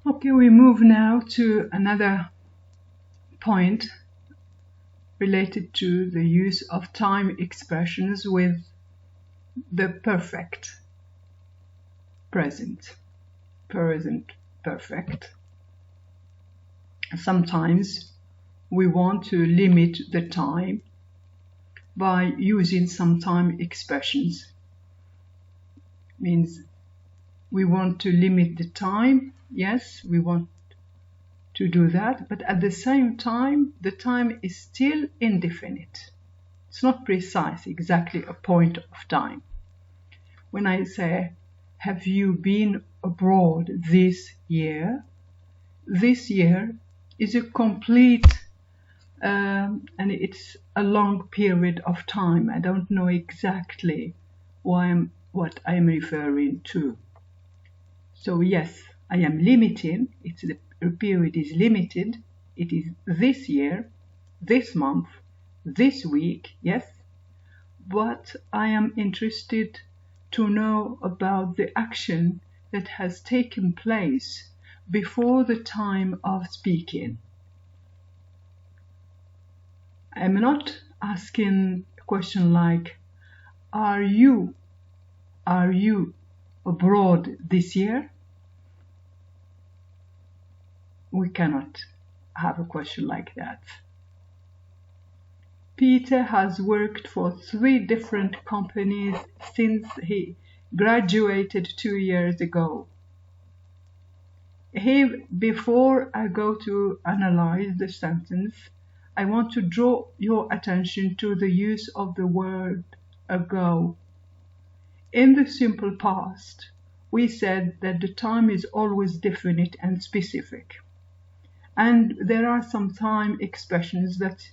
Okay, we move now to another point related to the use of time expressions with the perfect present perfect. Sometimes we want to limit the time by using some time expressions. Means we want to limit the time. Yes, we want to do that, but at the same time, the time is still indefinite. It's not precise, exactly a point of time. When I say, have you been abroad this year? This year is a complete and it's a long period of time. I don't know exactly what I'm referring to. So yes, I am limiting. The period is limited. It is this year, this month, this week, yes. But I am interested to know about the action that has taken place before the time of speaking. I'm not asking a question like, are you abroad this year? We cannot have a question like that. Peter has worked for 3 different companies since he graduated 2 years ago. Here, before I go to analyze the sentence, I want to draw your attention to the use of the word ago. In the simple past, we said that the time is always definite and specific. And there are some time expressions that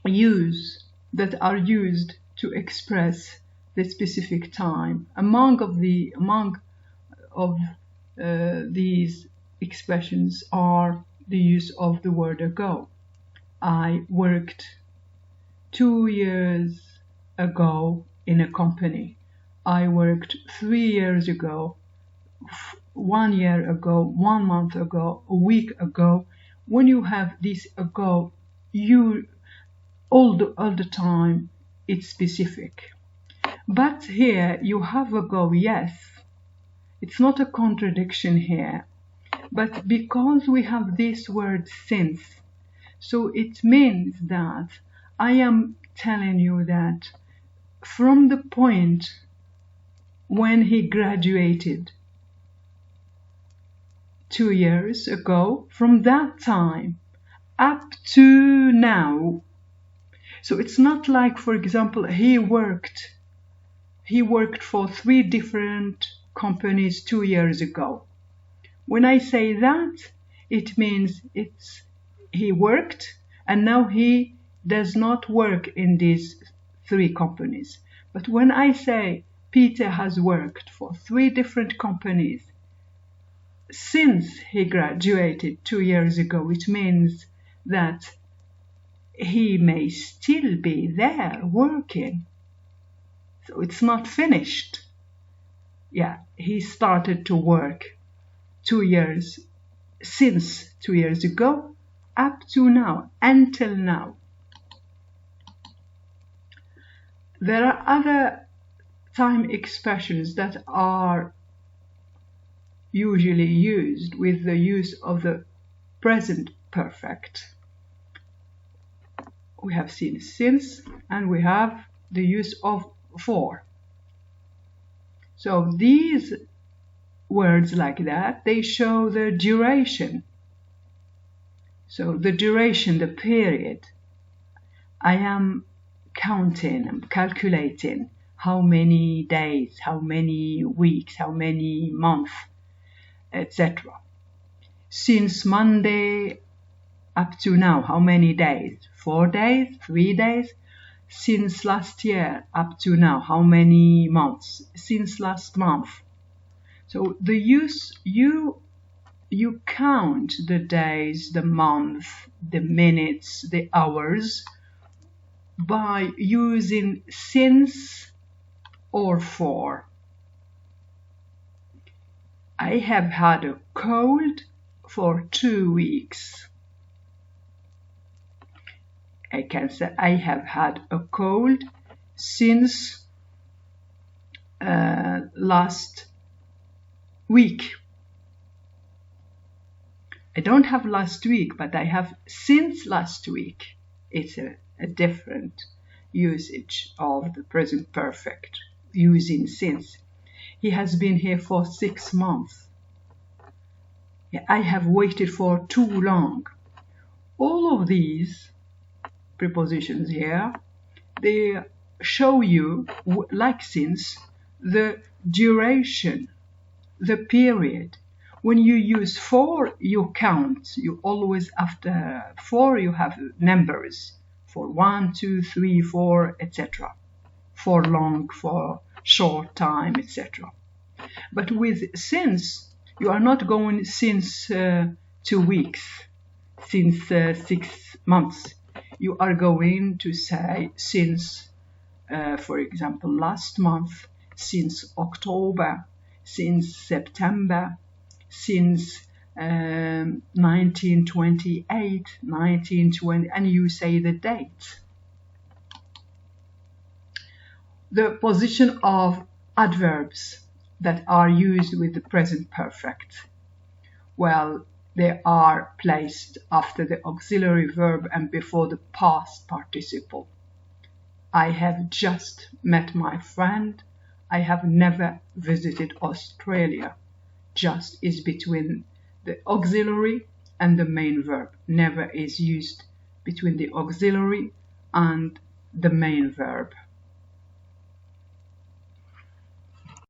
are used to express the specific time. Among these expressions are the use of the word ago. I worked 2 years ago in a company. I worked 3 years ago, 1 year ago, 1 month ago, a week ago. When you have this ago, all the time it's specific. But here you have ago, yes. It's not a contradiction here. But because we have this word since, so it means that I am telling you that from the point when he graduated 2 years ago, from that time up to now. So it's not like, for example, he worked for 3 different companies 2 years ago. When I say that, it means he worked and now he does not work in these 3 companies. But when I say Peter has worked for 3 different companies since he graduated 2 years ago, it means that he may still be there working. So it's not finished. Yeah, he started to work since 2 years ago, up to now, until now. There are other time expressions that are usually used with the use of the present perfect. We have seen since and we have the use of for. So these words like that, they show the duration. So the duration, the period. I am counting, I'm calculating how many days, how many weeks, how many months, etc. Since Monday up to now, how many days? 4 days, 3 days? Since last year up to now, how many months? Since last month. So the use, you count the days, the month, the minutes, the hours by using since or for. I have had a cold for 2 weeks. I can say I have had a cold since last week. I don't have last week, but I have since last week. It's a different usage of the present perfect using since. He has been here for 6 months. I have waited for too long. All of these prepositions here, they show you, like since, the duration, the period. When you use for, you count. You always, after for, you have numbers. For 1, 2, 3, 4, etc. For long, for short time, etc. But with since, you are not going since 2 weeks, since 6 months. You are going to say since, for example, last month, since October, since September, since 1928, 1920, and you say the date. The position of adverbs that are used with the present perfect. Well, they are placed after the auxiliary verb and before the past participle. I have just met my friend. I have never visited Australia. Just is between the auxiliary and the main verb. Never is used between the auxiliary and the main verb.